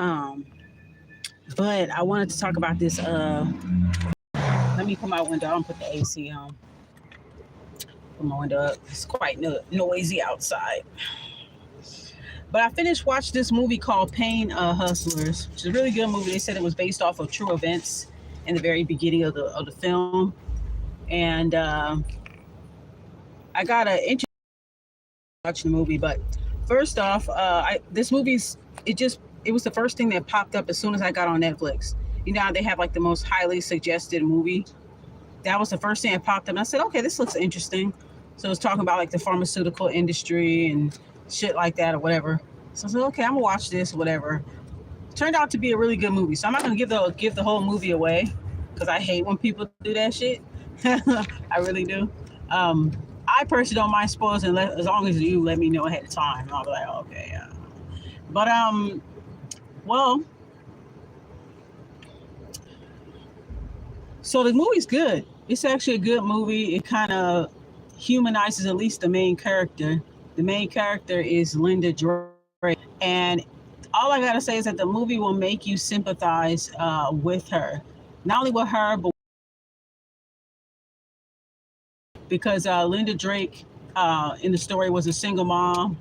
Um, but I wanted to talk about this. Let me put my window on, put the AC on. Put my window up. It's quite noisy outside. But I finished watching this movie called Pain Hustlers, which is a really good movie. They said it was based off of true events in the very beginning of the film. And I got an interest in watching the movie. But first off, this movie's it was the first thing that popped up as soon as I got on Netflix. You know how they have like the most highly suggested movie? That was the first thing that popped up. And I said, okay, this looks interesting. So it's talking about like the pharmaceutical industry and shit like that or whatever. So I said, okay, I'm gonna watch this, whatever. Turned out to be a really good movie. So I'm not gonna give the whole movie away because I hate when people do that shit. I really do. I personally don't mind spoilers as long as you let me know ahead of time. I'll be like, okay, yeah. But well, so the movie's good. It's actually a good movie. It kind of humanizes at least the main character. The main character is Linda Drake. And all I gotta say is that the movie will make you sympathize with her. Not only with her, but because Linda Drake in the story was a single mom.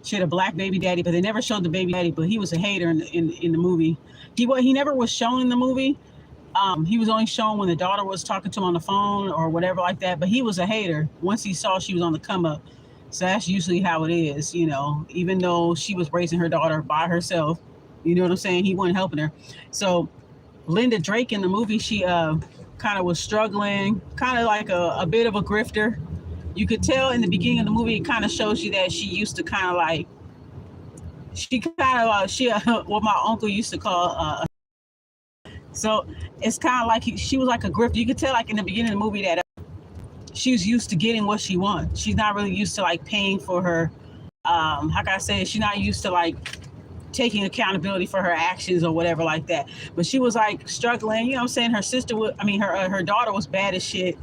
She had a black baby daddy, but they never showed the baby daddy, but he was a hater in the movie. He never was shown in the movie. He was only shown when the daughter was talking to him on the phone or whatever like that, but he was a hater once he saw she was on the come up. So that's usually how it is, you know, even though she was raising her daughter by herself, you know what I'm saying? He wasn't helping her. So Linda Drake in the movie, she kind of was struggling, kind of like a bit of a grifter. You could tell in the beginning of the movie, it kind of shows you that she used to kind of like, what my uncle used to call, so it's kind of like she was like a grifter. You could tell like in the beginning of the movie that she was used to getting what she wants. She's not really used to like paying for her, how can I say it? She's not used to like taking accountability for her actions or whatever like that. But she was like struggling, you know what I'm saying? Her daughter was bad as shit.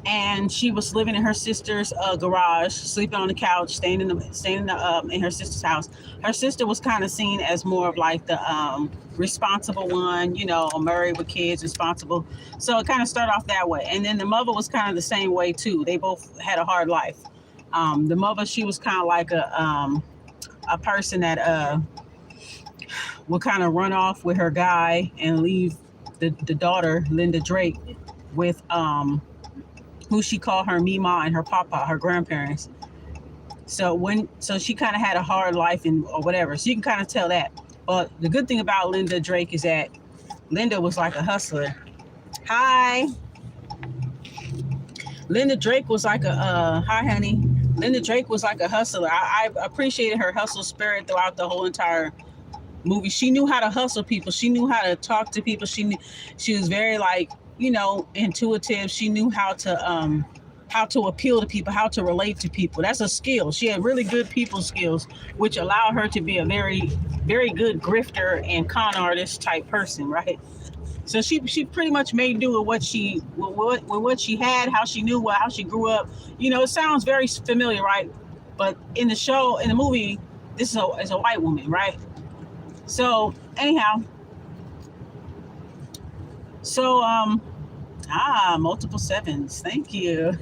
And she was living in her sister's garage, sleeping on the couch, staying in her sister's house. Her sister was kind of seen as more of like the responsible one, you know, married with kids, responsible. So it kind of started off that way. And then the mother was kind of the same way too. They both had a hard life. The mother, she was kind of like a person that would kind of run off with her guy and leave the daughter, Linda Drake, with who she called her Mima and her papa, her grandparents. So she kind of had a hard life or whatever. So you can kind of tell that. But the good thing about Linda Drake is that Linda was like a hustler. Hi. Linda Drake was like hi honey. Linda Drake was like a hustler. I appreciated her hustle spirit throughout the whole entire movie. She knew how to hustle people. She knew how to talk to people. She was very like, you know, intuitive. She knew how to appeal to people, how to relate to people. That's a skill. She had really good people skills, which allowed her to be a very, very good grifter and con artist type person, right? So she pretty much made do with what she had, how she knew, how she grew up. You know, it sounds very familiar, right? But in the movie, this is a white woman, right? So anyhow. So, multiple sevens. Thank you.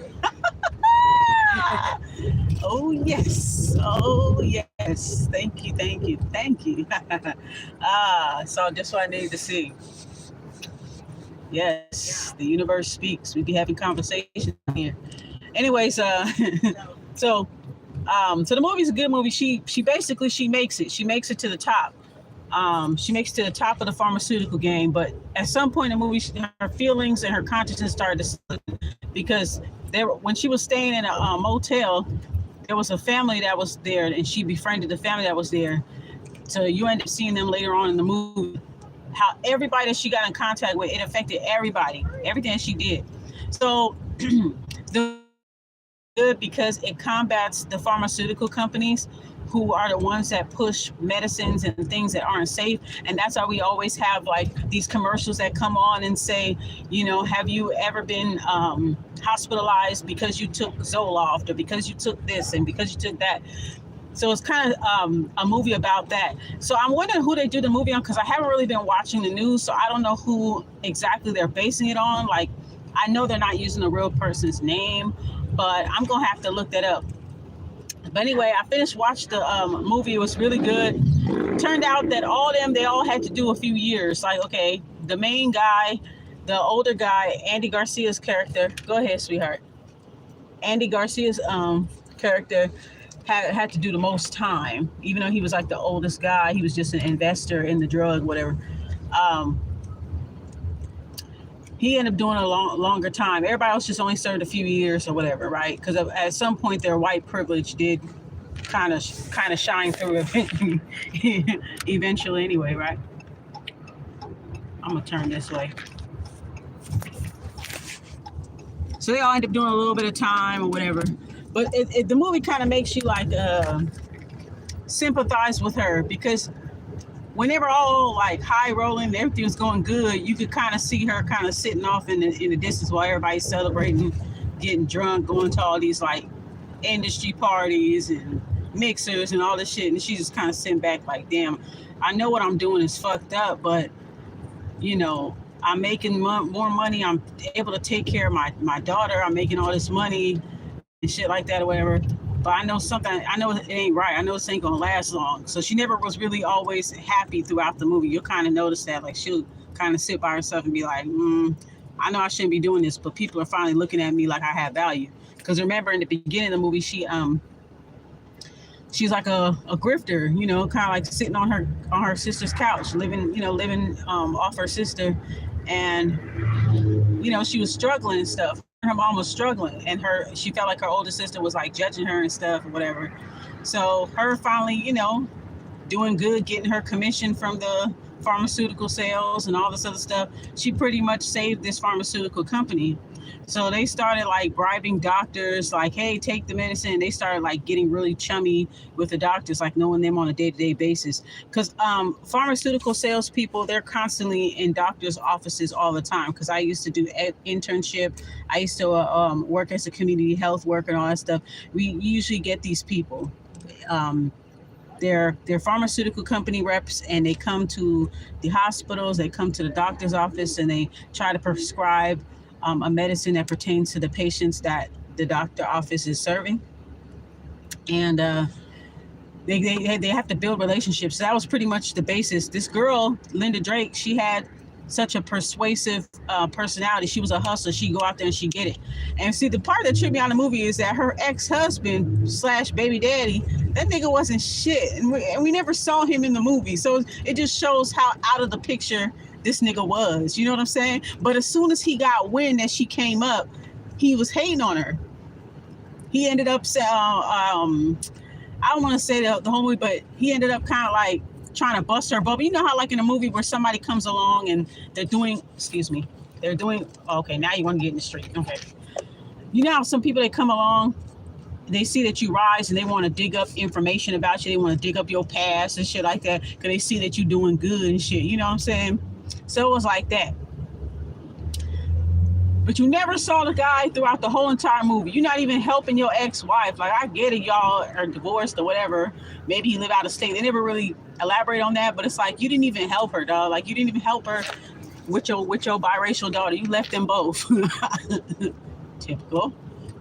Oh, yes. Oh, yes. Thank you. So just what I needed to see. Yes, the universe speaks. We be having conversations here. Anyways, so the movie's a good movie. She basically makes it. She makes it to the top. She makes it to the top of the pharmaceutical game, but at some point in the movie, her feelings and her consciousness started to slip because when she was staying in a motel, there was a family that was there, and she befriended the family that was there. So you end up seeing them later on in the movie. How everybody that she got in contact with, it affected everybody, everything that she did. So good because it combats the pharmaceutical companies who are the ones that push medicines and things that aren't safe. And that's why we always have like these commercials that come on and say, you know, have you ever been hospitalized because you took Zoloft or because you took this and because you took that? So it's kind of a movie about that. So I'm wondering who they do the movie on, because I haven't really been watching the news, so I don't know who exactly they're basing it on. Like, I know they're not using a real person's name, but I'm gonna have to look that up. But anyway, I finished watching the movie. It was really good. Turned out that they all had to do a few years. Like, okay, the main guy, the older guy, Andy Garcia's character. Go ahead, sweetheart. Andy Garcia's character had to do the most time, even though he was like the oldest guy. He was just an investor in the drug, whatever. He ended up doing a longer time. Everybody else just only served a few years or whatever, right? Because at some point their white privilege did kind of shine through eventually anyway, right? I'm gonna turn this way. So they all end up doing a little bit of time or whatever. But the movie kind of makes you like sympathize with her, because when they were all like high rolling, everything was going good, you could kind of see her kind of sitting off in the distance while everybody's celebrating, getting drunk, going to all these like industry parties and mixers and all this shit. And she's just kind of sitting back like, damn, I know what I'm doing is fucked up, but you know, I'm making more money. I'm able to take care of my daughter. I'm making all this money and shit like that or whatever. But I know it ain't right. I know this ain't gonna last long. So she never was really always happy throughout the movie. You'll kind of notice that. Like, she'll kind of sit by herself and be like, I know I shouldn't be doing this, but people are finally looking at me like I have value. Because remember, in the beginning of the movie, she's like a grifter, you know, kind of like sitting on her sister's couch, living off her sister. And, you know, she was struggling and stuff. Her mom was struggling, and she felt like her older sister was like judging her and stuff or whatever. So her finally, you know, doing good, getting her commission from the pharmaceutical sales and all this other stuff, she pretty much saved this pharmaceutical company. So they started like bribing doctors, like, hey, take the medicine. They started like getting really chummy with the doctors, like knowing them on a day-to-day basis. Because pharmaceutical salespeople, they're constantly in doctors' offices all the time. Because I used to do internship. I used to work as a community health worker and all that stuff. We usually get these people. They're pharmaceutical company reps, and they come to the hospitals, they come to the doctor's office, and they try to prescribe a medicine that pertains to the patients that the doctor office is serving. And they have to build relationships. So that was pretty much the basis. This girl, Linda Drake, she had such a persuasive personality. She was a hustler. She'd go out there and she'd get it. And see, the part that tripped me on the movie is that her ex-husband / baby daddy, that nigga wasn't shit. And we never saw him in the movie. So it just shows how out of the picture this nigga was. You know what I'm saying? But as soon as he got wind that she came up, he was hating on her. He ended up saying, I don't want to say the whole movie, but he ended up kind of like trying to bust her bubble. You know how like in a movie where somebody comes along and they're doing, okay, now you want to get in the street. Okay. You know how some people, they come along, they see that you rise and they want to dig up information about you. They want to dig up your past and shit like that because they see that you're doing good and shit. You know what I'm saying? So it was like that. But you never saw the guy throughout the whole entire movie. You're not even helping your ex-wife. Like, I get it, y'all are divorced or whatever. Maybe he lived out of state. They never really elaborate on that, but it's like, you didn't even help her, dog. Like, you didn't even help her with your biracial daughter. You left them both. Typical.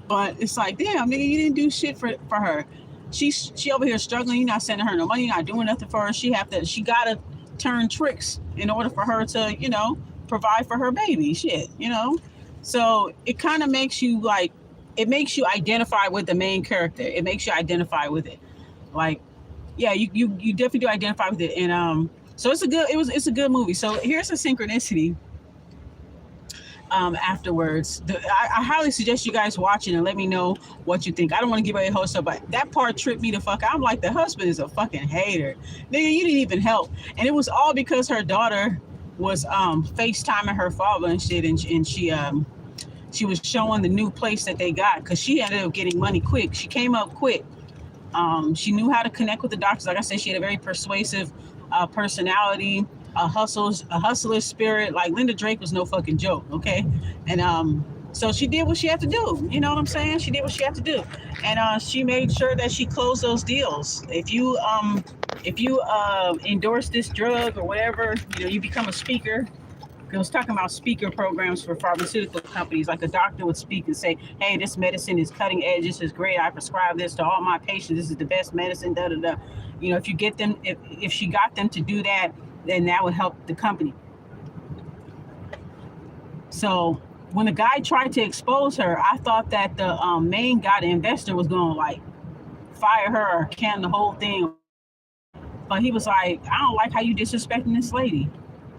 But it's like, damn, nigga, you didn't do shit for her. She over here struggling. You're not sending her no money. You're not doing nothing for her. She gotta turn tricks in order for her to, you know, provide for her baby. Shit, you know. So it kind of makes you like, it makes you identify with the main character. It makes you identify with it. Like, yeah, you definitely do identify with it. And so it's a good movie. So here's a synchronicity. Afterwards, I highly suggest you guys watch it and let me know what you think. I don't want to give away the whole stuff, but that part tripped me the fuck out. I'm like, the husband is a fucking hater. Nigga, you didn't even help. And it was all because her daughter was FaceTiming her father and shit, and she was showing the new place that they got, because she ended up getting money quick. She came up quick. She knew how to connect with the doctors. Like I said, she had a very persuasive personality, a hustler spirit. Like, Linda Drake was no fucking joke, okay? And So she did what she had to do. You know what I'm saying? She did what she had to do, and she made sure that she closed those deals. If you endorse this drug or whatever, you become a speaker. I was talking about speaker programs for pharmaceutical companies. Like a doctor would speak and say, "Hey, this medicine is cutting edge. This is great. I prescribe this to all my patients. This is the best medicine." Da da da. If you get them, if she got them to do that, then that would help the company. So when the guy tried to expose her, I thought that the main guy, the investor, was going to like fire her or can the whole thing. But he was like, "I don't like how you disrespecting this lady."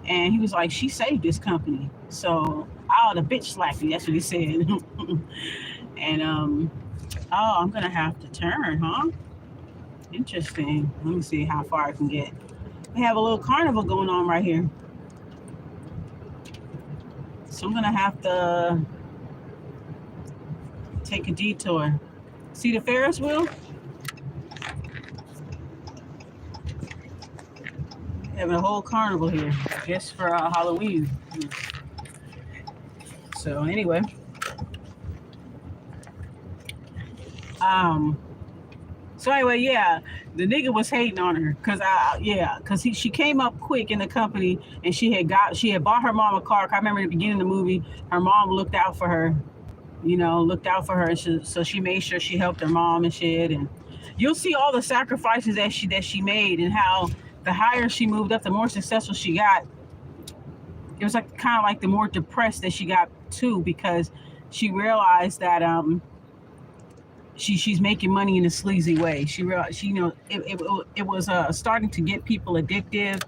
And he was like, "She saved this company. So I ought to bitch slap you." That's what he said. And oh, I'm going to have to turn, huh? Interesting. Let me see how far I can get. We have a little carnival going on right here. So I'm going to have to take a detour. See the Ferris wheel? Having a whole carnival here just for Halloween. So anyway, yeah, the nigga was hating on her because she came up quick in the company and she had bought her mom a car. I remember at the beginning of the movie, her mom looked out for her, so she made sure she helped her mom and shit. And you'll see all the sacrifices that she made and how the higher she moved up, the more successful she got. It was like kind of like the more depressed that she got too, because she realized that she's making money in a sleazy way. She realized it was starting to get people addictive.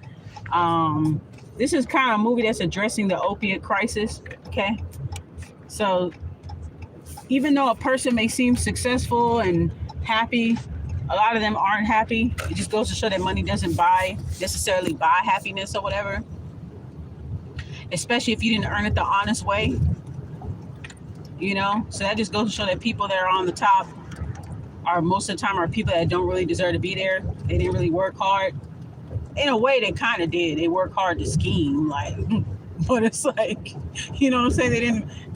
This is kind of a movie that's addressing the opiate crisis. Okay, so even though a person may seem successful and happy, a lot of them aren't happy. It just goes to show that money doesn't necessarily buy happiness or whatever. Especially if you didn't earn it the honest way. So that just goes to show that people that are on the top are most of the time are people that don't really deserve to be there. They didn't really work hard. In a way, they kind of did. They worked hard to scheme, but it's like, what I'm saying? They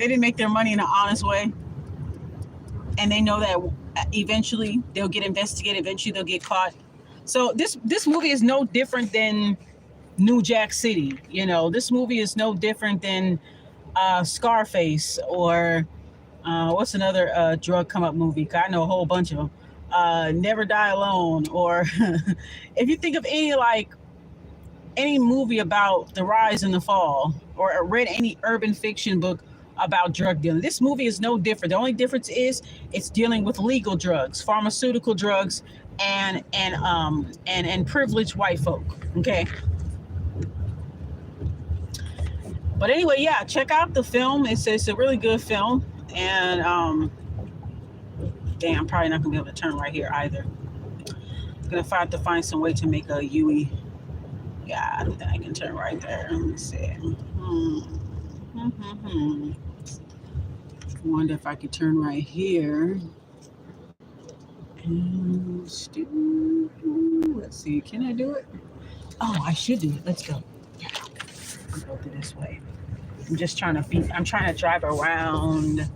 didn't make their money in an honest way. And they know that eventually they'll get investigated. Eventually they'll get caught. So this movie is no different than New Jack City. This movie is no different than Scarface or what's another drug come up movie? I know a whole bunch of them. Never Die Alone, or if you think of any movie about the rise and the fall, or read any urban fiction book about drug dealing. This movie is no different. The only difference is it's dealing with legal drugs, pharmaceutical drugs, and privileged white folk. Okay. But anyway, yeah, check out the film. It's a really good film. And I'm probably not gonna be able to turn right here either. I'm gonna have to find some way to make a UE. Yeah, I don't think I can turn right there. Let me see. I wonder if I could turn right here. And let's see, can I do it? Oh, I should do it. Let's go. I'll go through this way. I'm trying to drive around.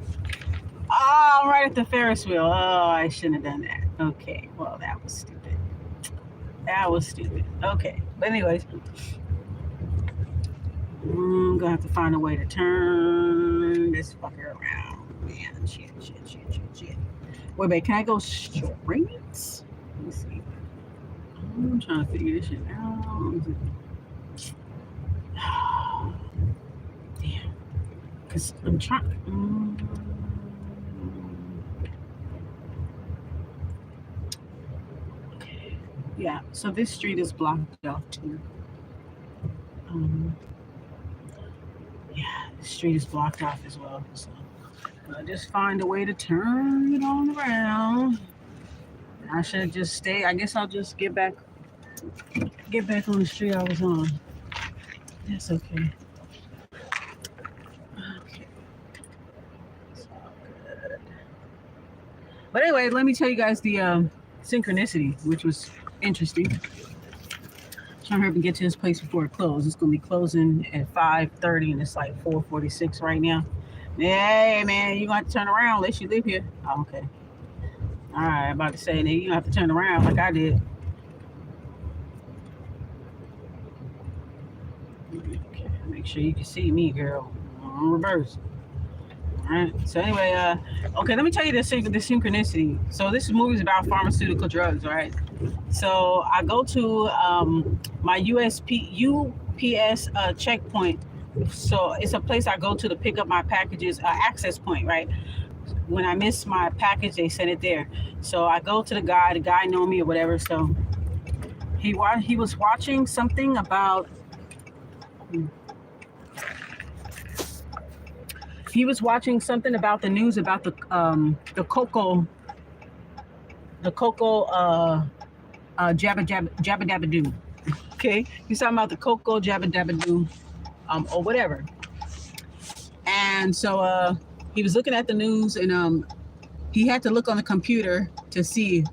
Oh, I'm right at the Ferris wheel. Oh, I shouldn't have done that. Okay, well, that was stupid. Okay, but anyways, I'm gonna have to find a way to turn this fucker around. Man, shit. Wait, can I go straight? Let me see. I'm trying to figure this shit out. Damn. Because I'm trying. Okay. Yeah, so this street is blocked off too. Yeah, the street is blocked off as well. So I'll just find a way to turn it on around. I should just stay. I guess I'll just get back on the street I was on. That's okay. Okay. That's all good. But anyway, let me tell you guys the Synchronicity, which was interesting. Trying to hurry and get to this place before it closes. It's going to be closing at 5:30 and it's like 4:46 right now. Hey, man, you got to turn around unless you live here. Oh, okay. All right, I'm about to say, you have to turn around like I did. Okay, make sure you can see me, girl. I'm reverse. All right. So anyway, okay, let me tell you the synchronicity. So this movie is about pharmaceutical drugs, right? So I go to my UPS checkpoint. So it's a place I go to pick up my packages, access point, right? When I miss my package, they send it there. So I go to the guy know me or whatever. So he was watching something about. He was watching something about the news about the cocoa jabba dabba doo. Okay, he's talking about the cocoa jabba dabba doo, or whatever. And so he was looking at the news, and he had to look on the computer to see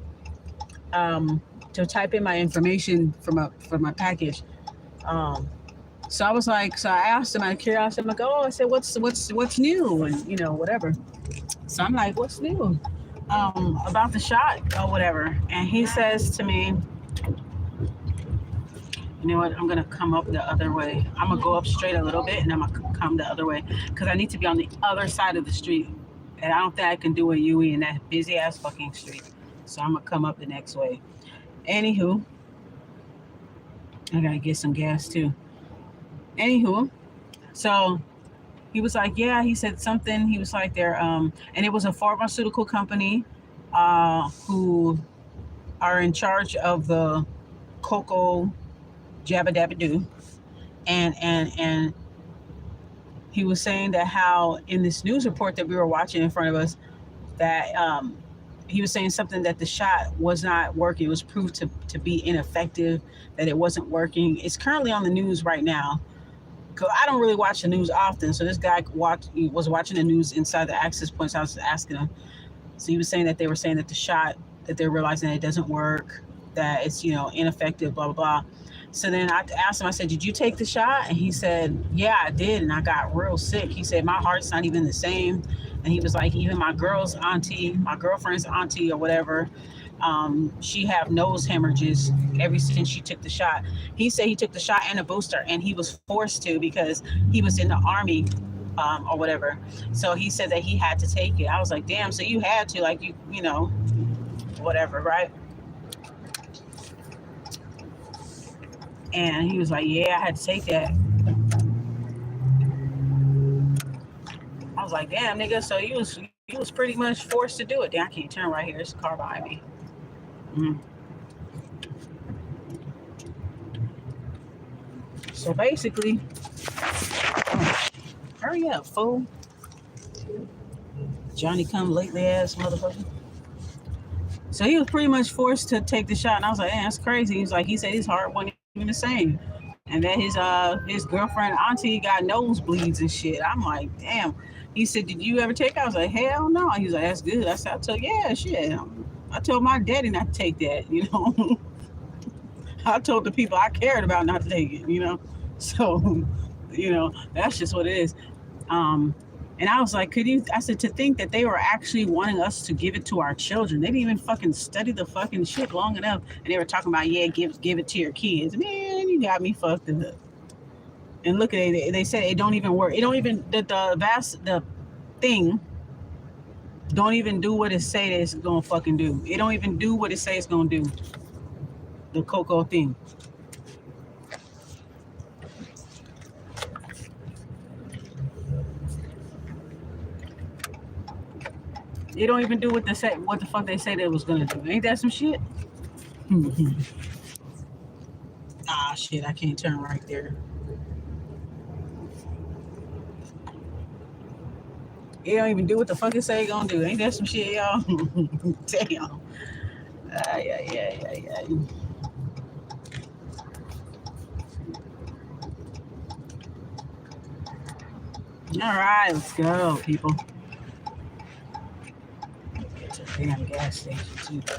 to type in my information for my package. So I was like, so I asked him out of curiosity. I'm like, I said, what's new, and whatever. So I'm like, what's new about the shot or whatever? And he says to me, you know what? I'm gonna come up the other way. I'm gonna go up straight a little bit, and I'm gonna come the other way because I need to be on the other side of the street, and I don't think I can do a UE in that busy ass fucking street. So I'm gonna come up the next way. Anywho, I gotta get some gas too. Anywho, so he was like, yeah, he said something. He was like, there, and it was a pharmaceutical company who are in charge of the cocoa jabba dabba doo, and he was saying that how in this news report that we were watching in front of us, that he was saying something that the shot was not working. It was proved to be ineffective, that it wasn't working. It's currently on the news right now. I don't really watch the news often, so this guy was watching the news inside the access points. I was asking him. So he was saying that they were saying that the shot, that they're realizing that it doesn't work, that it's ineffective, blah blah blah. So then I asked him, I said, did you take the shot? And he said, yeah, I did, and I got real sick. He said, my heart's not even the same. And he was like, even my girlfriend's auntie or whatever, she have nose hemorrhages ever since she took the shot. He said he took the shot and a booster, and he was forced to because he was in the army or whatever. So he said that he had to take it. I was like, damn, so you had to, like, whatever, right? And he was like, yeah, I had to take that. I was like, damn, nigga, so you was pretty much forced to do it. Damn, I can't turn right here. There's a car behind me. So basically, hurry up, fool. Johnny come lately ass motherfucker. So he was pretty much forced to take the shot, and I was like, "Man, that's crazy." He said his heart wasn't even the same, and that his girlfriend auntie got nosebleeds and shit. I'm like, damn. He said, "Did you ever take it?" I was like, "Hell no." He was like, "That's good." I said, "Yeah, shit." I told my daddy not to take that. I told the people I cared about not to take it. So, that's just what it is. And I was like, I said, to think that they were actually wanting us to give it to our children. They didn't even fucking study the fucking shit long enough. And they were talking about, yeah, give it to your kids. Man, you got me fucked up. And look at it. They said it don't even work. It don't even, the thing don't even do what it say that it's going to fucking do. It don't even do what it say it's going to do. The cocoa thing. It don't even do what the fuck they say that it was gonna do. Ain't that some shit? Ah, shit, I can't turn right there. It don't even do what the fuck it say it gonna do. Ain't that some shit, y'all? Damn. Yeah. All right, let's go, people. It's a damn gas station, too.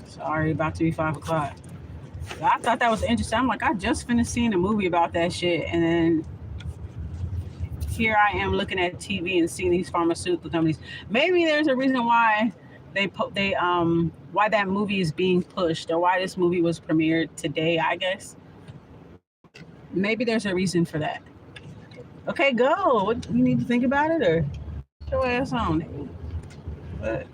Sorry, about to be 5 o'clock. I thought that was interesting. I'm like, I just finished seeing a movie about that shit, and then here I am looking at TV and seeing these pharmaceutical companies. Maybe there's a reason why why that movie is being pushed, or why this movie was premiered today, I guess. Maybe there's a reason for that. Okay, go. What, you need to think about it, or get your ass on. But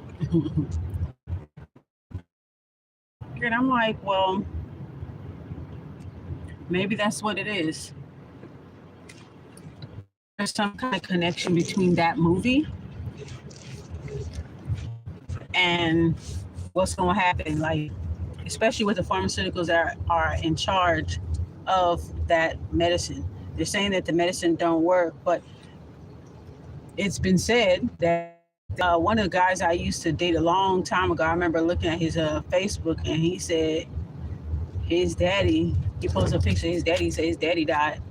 and I'm like, well, maybe that's what it is. There's some kind of connection between that movie and what's going to happen, like, especially with the pharmaceuticals that are in charge of that medicine. They're saying that the medicine don't work, but it's been said that one of the guys I used to date a long time ago, I remember looking at his Facebook, and he said his daddy, he posted a picture of his daddy, said his daddy died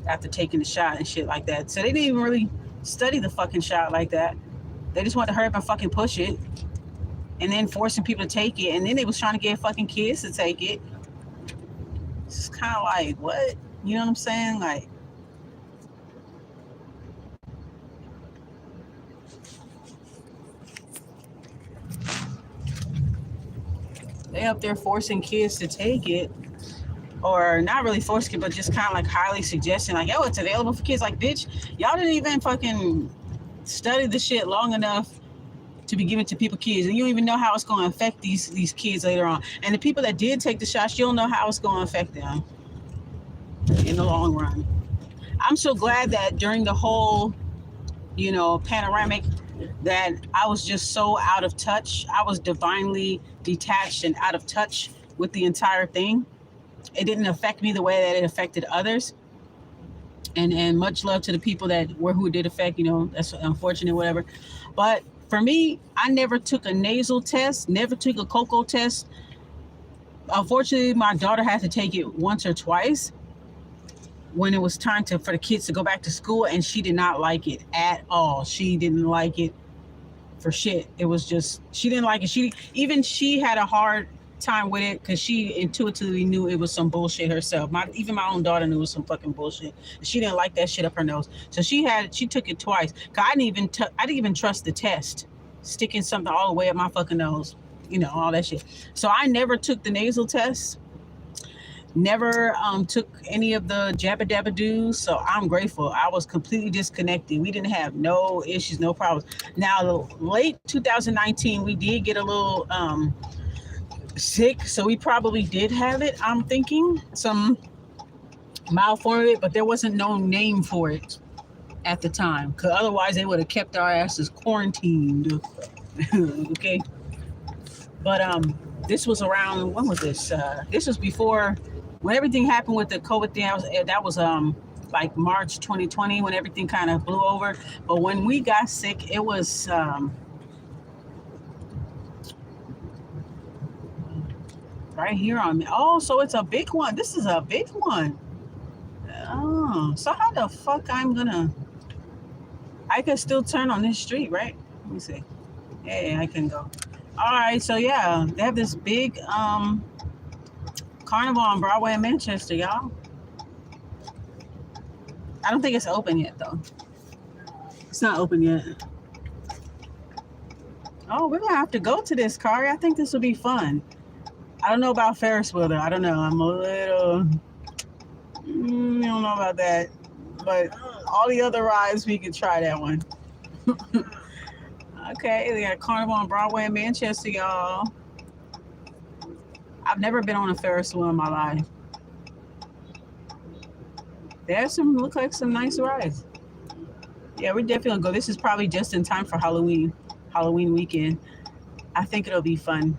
after taking the shot and shit like that. So they didn't even really study the fucking shot like that. They just wanted to hurry up and fucking push it, and then forcing people to take it, and then they was trying to get fucking kids to take it. It's kind of like, what? You know what I'm saying? Like, they up there forcing kids to take it, or not really forcing it, but just kind of like highly suggesting, like, yo, it's available for kids. Like, bitch, y'all didn't even fucking study the shit long enough to be given to people, kids, and you don't even know how it's going to affect these kids later on. And the people that did take the shots, you don't know how it's going to affect them in the long run. I'm so glad that during the whole, panoramic, that I was just so out of touch. I was divinely detached and out of touch with the entire thing. It didn't affect me the way that it affected others. And much love to the people who did affect, that's unfortunate, whatever. But for me, I never took a nasal test, never took a cocoa test. Unfortunately, my daughter had to take it once or twice when it was time for the kids to go back to school, and she did not like it at all. She didn't like it for shit. It was just, she didn't like it. She had a hard time with it because she intuitively knew it was some bullshit herself. Even my own daughter knew it was some fucking bullshit. She didn't like that shit up her nose. So she took it twice. Cause I didn't even trust the test, sticking something all the way up my fucking nose, all that shit. So I never took the nasal test. Never took any of the jabba dabba doos, so I'm grateful. I was completely disconnected. We didn't have no issues, no problems. Now, late 2019, we did get a little sick, so we probably did have it. I'm thinking some mild form of it, but there wasn't no name for it at the time, because otherwise they would have kept our asses quarantined. Okay, but this was around, when was this? This was before. When everything happened with the COVID thing, that was like March 2020, when everything kind of blew over. But when we got sick, it was right here on me. Oh, so it's a big one. This is a big one. Oh, so how the fuck I can still turn on this street, right? Let me see. Yeah, I can go. All right, so yeah, they have this big carnival on Broadway in Manchester, y'all. I don't think it's open yet, though. It's not open yet. Oh, we're gonna have to go to this, Kari. I think this will be fun. I don't know about Ferris wheel, though. I don't know. I'm a little... I don't know about that. But all the other rides, we could try that one. Okay, they got carnival on Broadway in Manchester, y'all. I've never been on a Ferris wheel in my life. There's look like some nice rides. Yeah, we're definitely gonna go. This is probably just in time for Halloween weekend. I think it'll be fun.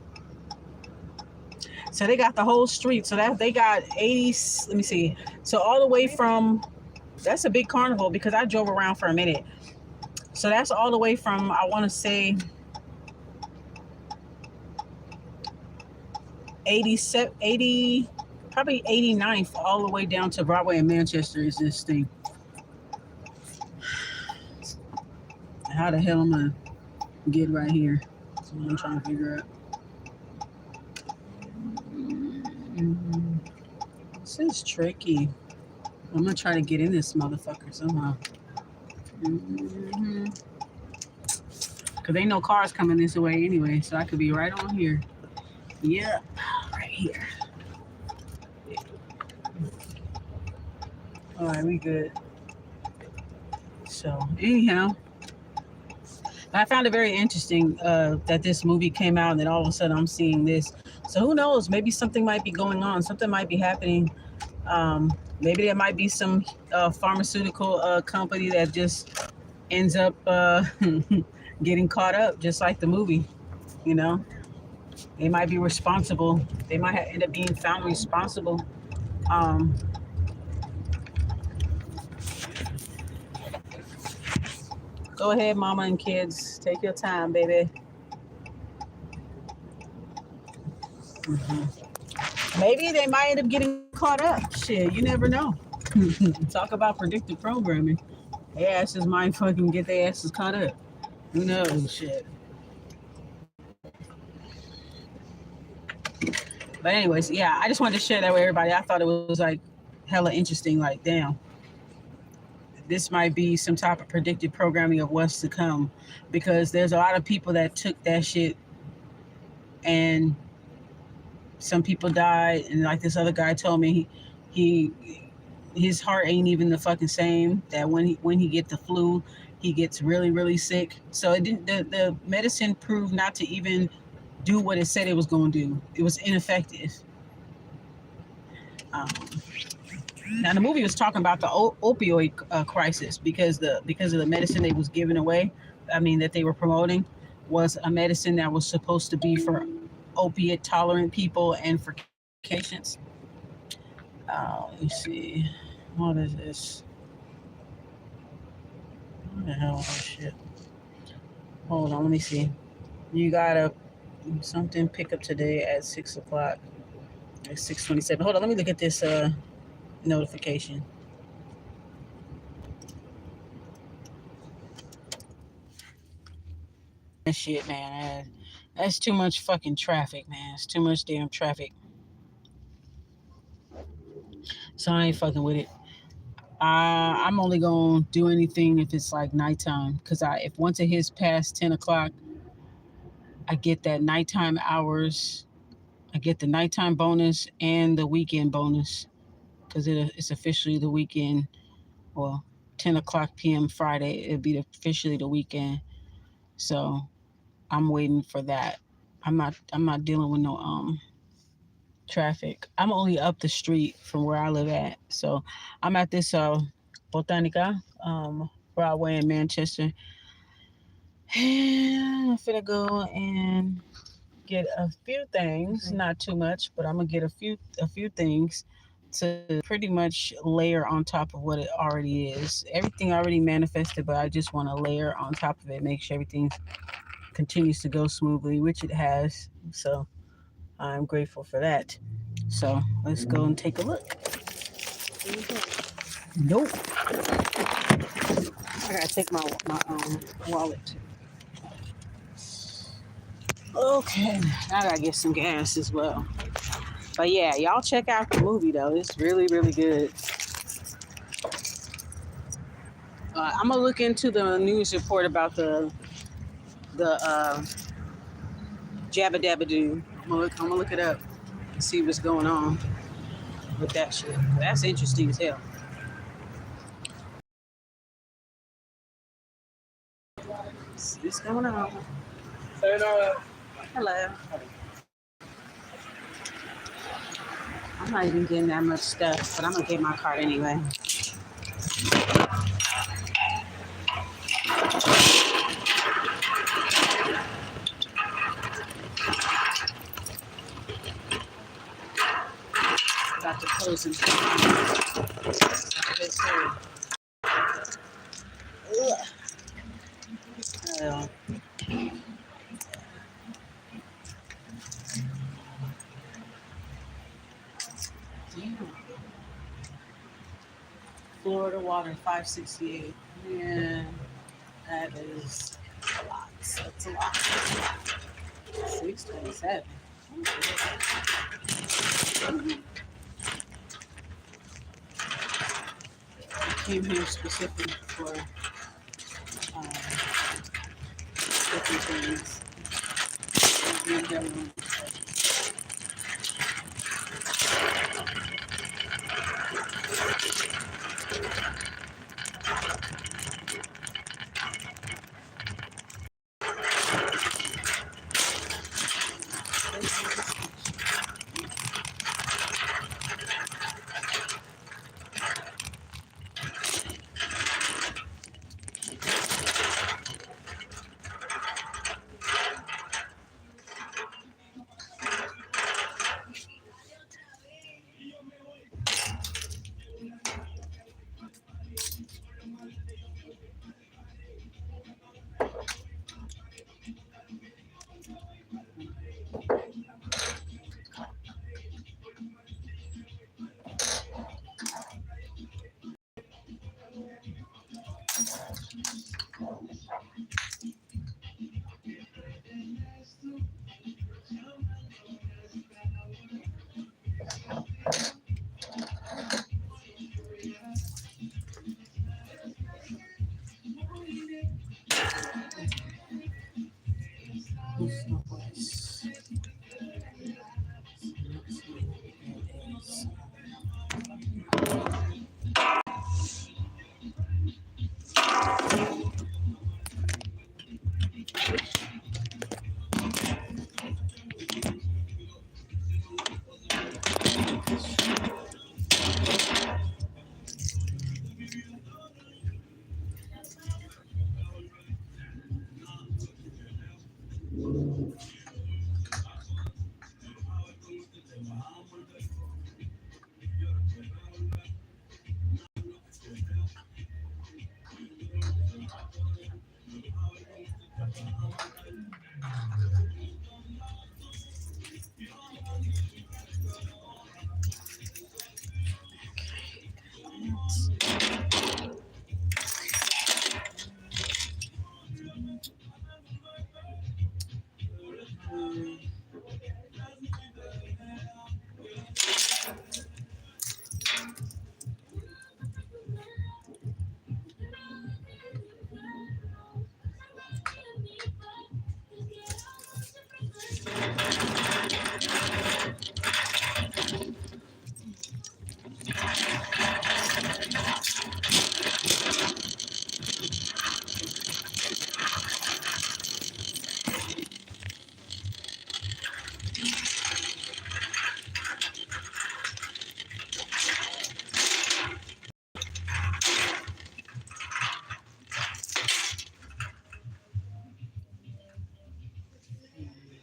So they got the whole street. So that they got 80, let me see. So all the way from, that's a big carnival because I drove around for a minute. So that's all the way from, I want to say, 80, probably 89th, all the way down to Broadway in Manchester is this thing. How the hell am I gonna get right here? That's what I'm trying to figure out. This is tricky. I'm gonna try to get in this motherfucker somehow. Mm-hmm. Cause ain't no cars coming this way anyway, so I could be right on here. Yep, right here. All right, we good. So anyhow, I found it very interesting that this movie came out and then all of a sudden I'm seeing this. So who knows? Maybe something might be going on. Something might be happening. Maybe there might be some pharmaceutical company that just ends up getting caught up, just like the movie. You know, they might be responsible. They might end up being found responsible. Um, Go ahead, mama and kids. Take your time, baby. Mm-hmm. Maybe they might end up getting caught up. Shit, you never know. Talk about predictive programming. Their asses might fucking get their asses caught up. Who knows? Shit. But anyways, yeah, I just wanted to share that with everybody. I thought it was like hella interesting. Like, damn, this might be some type of predictive programming of what's to come, because there's a lot of people that took that shit and some people died, and like this other guy told me, he his heart ain't even the fucking same. That when he get the flu, he gets really really sick. So it didn't. The medicine proved not to even do what it said it was going to do. It was ineffective. Um, Now the movie was talking about the opioid crisis because of the medicine they was giving away. I mean that they were promoting was a medicine that was supposed to be for opiate tolerant people and for patients. Let me see. What is this? What the hell is this shit? Hold on, let me see. You got a something pick up today at 6:00. It's 6:27. Hold on, let me look at this notification. That shit, man. That's too much fucking traffic, man. It's too much damn traffic. So I ain't fucking with it. I'm only gonna do anything if it's like nighttime, cause if once it hits past 10:00, I get that nighttime hours. I get the nighttime bonus and the weekend bonus, cause it's officially the weekend. Well, 10:00 p.m. Friday, it'll be officially the weekend. So I'm waiting for that. I'm not dealing with no traffic. I'm only up the street from where I live at. So I'm at this Botanica, Broadway in Manchester. And I'm finna go and get a few things, not too much, but I'm gonna get a few things to pretty much layer on top of what it already is. Everything already manifested, but I just want to layer on top of it, make sure everything continues to go smoothly, which it has. So I'm grateful for that. So let's go and take a look. Nope. I gotta take my wallet. Okay, I gotta get some gas as well. But yeah, y'all check out the movie though. It's really really good. I'm gonna look into the news report about the Jabba Dabba Doo. I'm gonna look it up and see what's going on with that shit. That's interesting as hell. What's going on? Hello. I'm not even getting that much stuff, but I'm gonna get my card anyway. About to close and Florida water 568. Yeah, that is a lot. That's a lot. 627. I came here specifically for different things.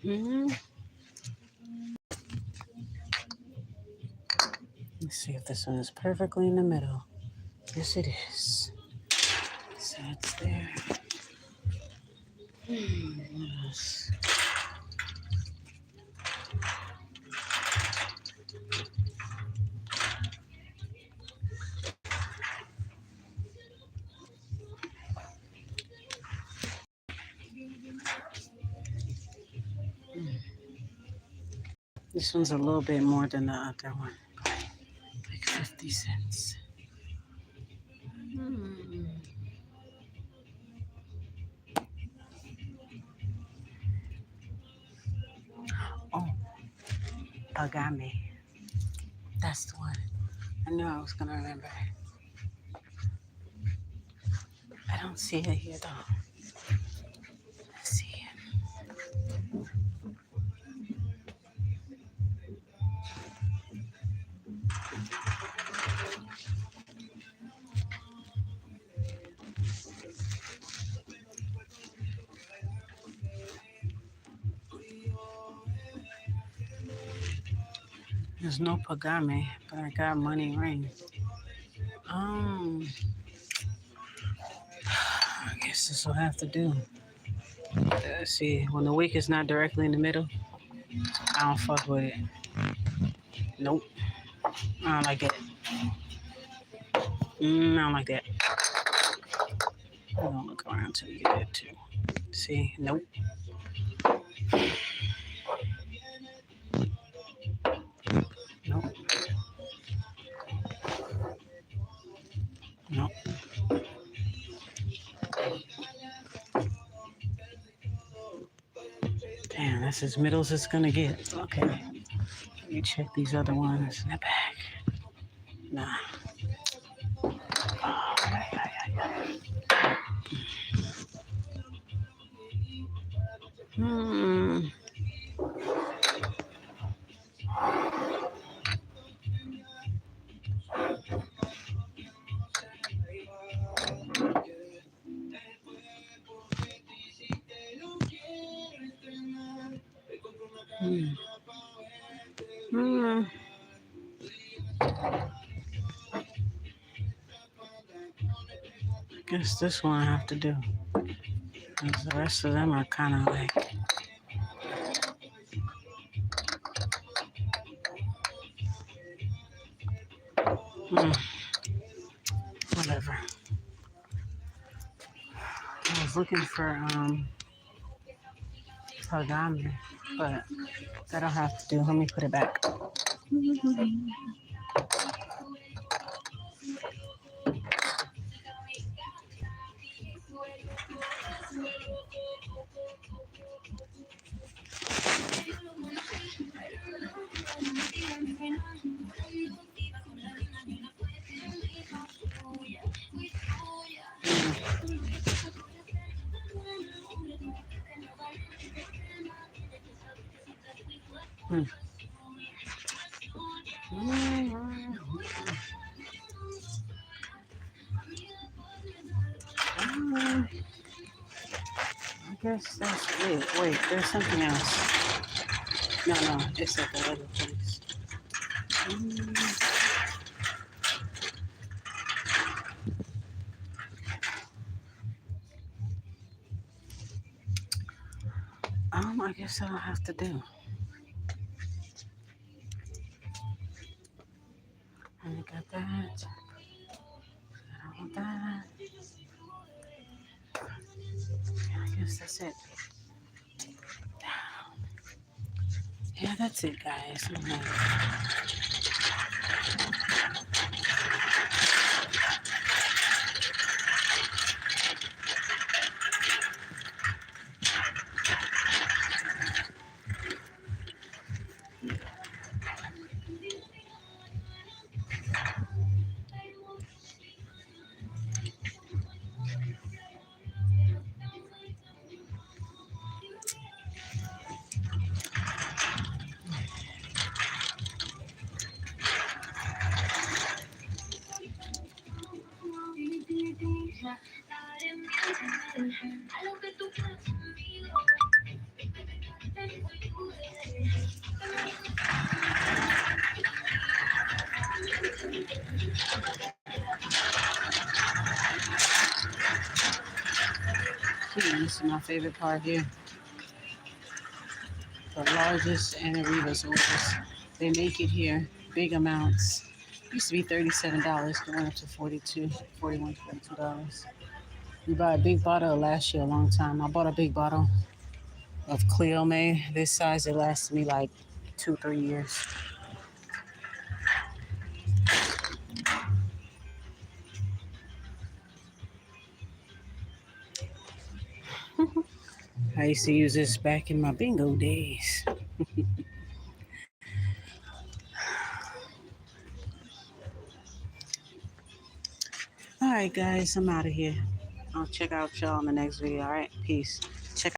Mm-hmm. Let's see if this one is perfectly in the middle. Yes, it is. So it's there. Yes. This one's a little bit more than the other one. Like 50 cents. Oh, Agame. That's the one. I knew I was going to remember. I don't see it here, though. Let's see it. There's no Pagame, but I got money ring. I guess this will have to do. Let's see, when the wick is not directly in the middle, I don't fuck with it. Nope. I don't like that. I don't like that. I'm gonna look around till you get that too. See? Nope. Nope. Nope. That's as middle as it's gonna get. Okay. Let me check these other ones in the back. Nah. Hmm. Hmm. Guess this one I have to do. Because the rest of them are kind of like. Whatever. I was looking for polygamy, but that I'll have to do. Let me put it back. I guess that's it. Wait, there's something else. No, it's at the other place. I guess I don't have to do. I got that. I want that. I guess that's it. Yeah, that's it, guys. This is my favorite part here. The largest Readz orders. They make it here, big amounts. Used to be $37, going up to $42, $41, $42. We bought a big bottle last year, a long time. I bought a big bottle of Cleo May. This size, it lasted me like 2-3 years. I used to use this back in my bingo days. All right, guys, I'm out of here. I'll check out y'all in the next video. All right, peace.